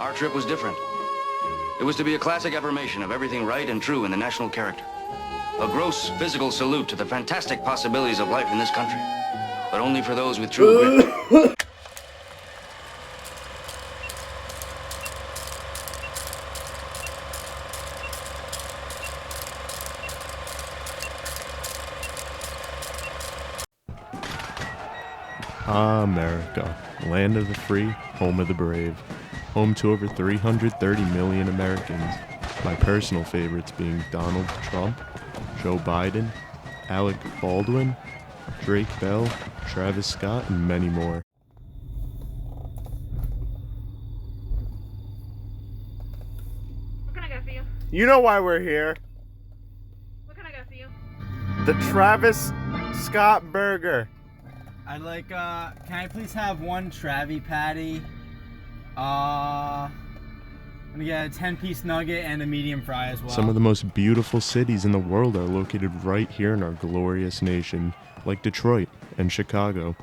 Our trip was different. It was to be a classic affirmation of everything right and true in the national character. A gross physical salute to the fantastic possibilities of life in this country, but only for those with true grit. America, land of the free, home of the brave, home to over 330 million Americans, my personal favorites being Donald Trump, Joe Biden, Alec Baldwin, Drake Bell, Travis Scott, and many more. What can I get for you? You know why we're here. What can I get for you? The Travis Scott Burger. I'd like, can I please have one Travie patty? I'm gonna get a 10-piece nugget and a medium fry as well. Some of the most beautiful cities in the world are located right here in our glorious nation, like Detroit and Chicago.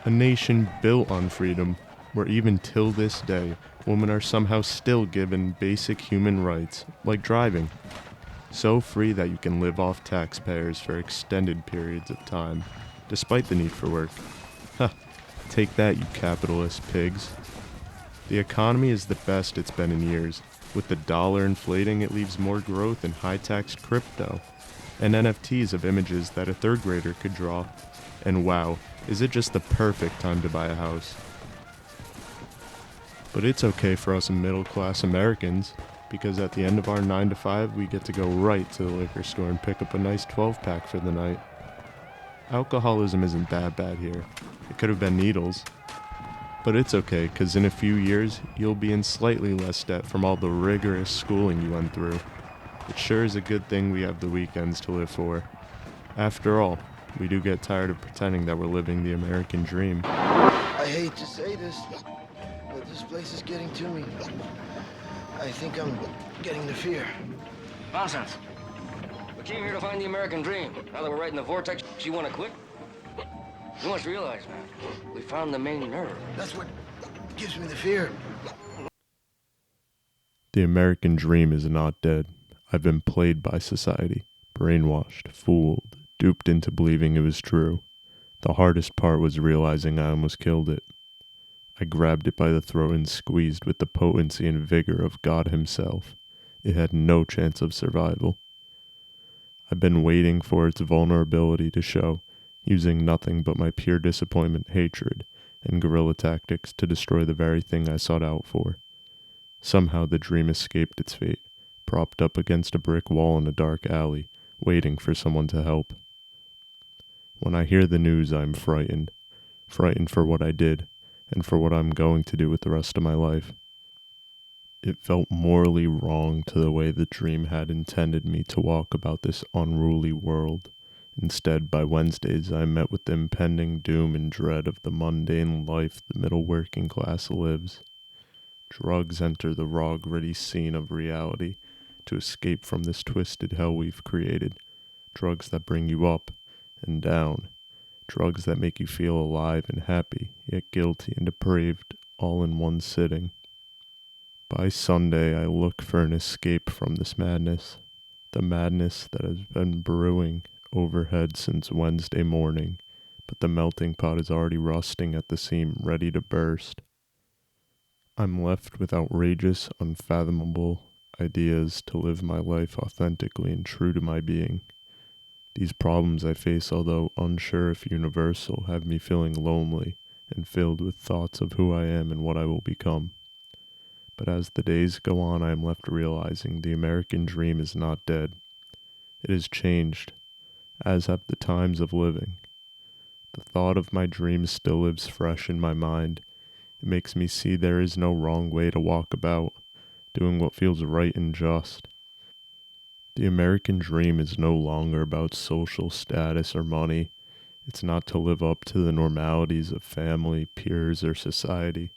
A nation built on freedom, where even till this day, women are somehow still given basic human rights, like driving. So free that you can live off taxpayers for extended periods of time, despite the need for work. Huh, take that, you capitalist pigs. The economy is the best it's been in years. With the dollar inflating, it leaves more growth in high-taxed crypto and NFTs of images that a third grader could draw. And wow, is it just the perfect time to buy a house. But it's okay for us middle-class Americans, because at the end of our 9 to 5, we get to go right to the liquor store and pick up a nice 12-pack for the night. Alcoholism isn't that bad here. It could have been needles. But it's okay, because in a few years, you'll be in slightly less debt from all the rigorous schooling you went through. It sure is a good thing we have the weekends to live for. After all, we do get tired of pretending that we're living the American dream. I hate to say this, but this place is getting to me. I think I'm getting the fear. Nonsense. We came here to find the American dream. Now that we're right in the vortex, you want to quit? You must realize, man, we found the main nerve. That's what gives me the fear. The American dream is not dead. I've been played by society, brainwashed, fooled, duped into believing it was true. The hardest part was realizing I almost killed it. I grabbed it by the throat and squeezed with the potency and vigor of God himself. It had no chance of survival. I've been waiting for its vulnerability to show, using nothing but my pure disappointment, hatred, and guerrilla tactics to destroy the very thing I sought out for. Somehow the dream escaped its fate, propped up against a brick wall in a dark alley, waiting for someone to help. When I hear the news, I'm frightened. Frightened for what I did, and for what I'm going to do with the rest of my life. It felt morally wrong to the way the dream had intended me to walk about this unruly world. Instead, by Wednesdays, I met with the impending doom and dread of the mundane life the middle working class lives. Drugs enter the raw, gritty scene of reality to escape from this twisted hell we've created. Drugs that bring you up and down. Drugs that make you feel alive and happy, yet guilty and depraved, all in one sitting. By Sunday, I look for an escape from this madness. The madness that has been brewing overhead since Wednesday morning, but the melting pot is already rusting at the seam, ready to burst. I'm left with outrageous, unfathomable ideas to live my life authentically and true to my being. These problems I face, although unsure if universal, have me feeling lonely and filled with thoughts of who I am and what I will become. But as the days go on, I am left realizing the American dream is not dead. It has changed, as have the times of living. The thought of my dream still lives fresh in my mind. It makes me see there is no wrong way to walk about, doing what feels right and just. The American dream is no longer about social status or money. It's not to live up to the normalities of family, peers, or society.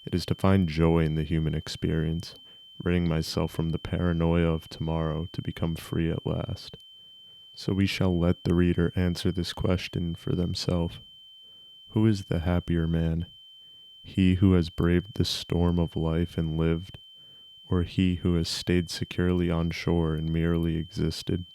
It is to find joy in the human experience, ridding myself from the paranoia of tomorrow to become free at last. So we shall let the reader answer this question for themselves. Who is the happier man? He who has braved the storm of life and lived, or he who has stayed securely on shore and merely existed?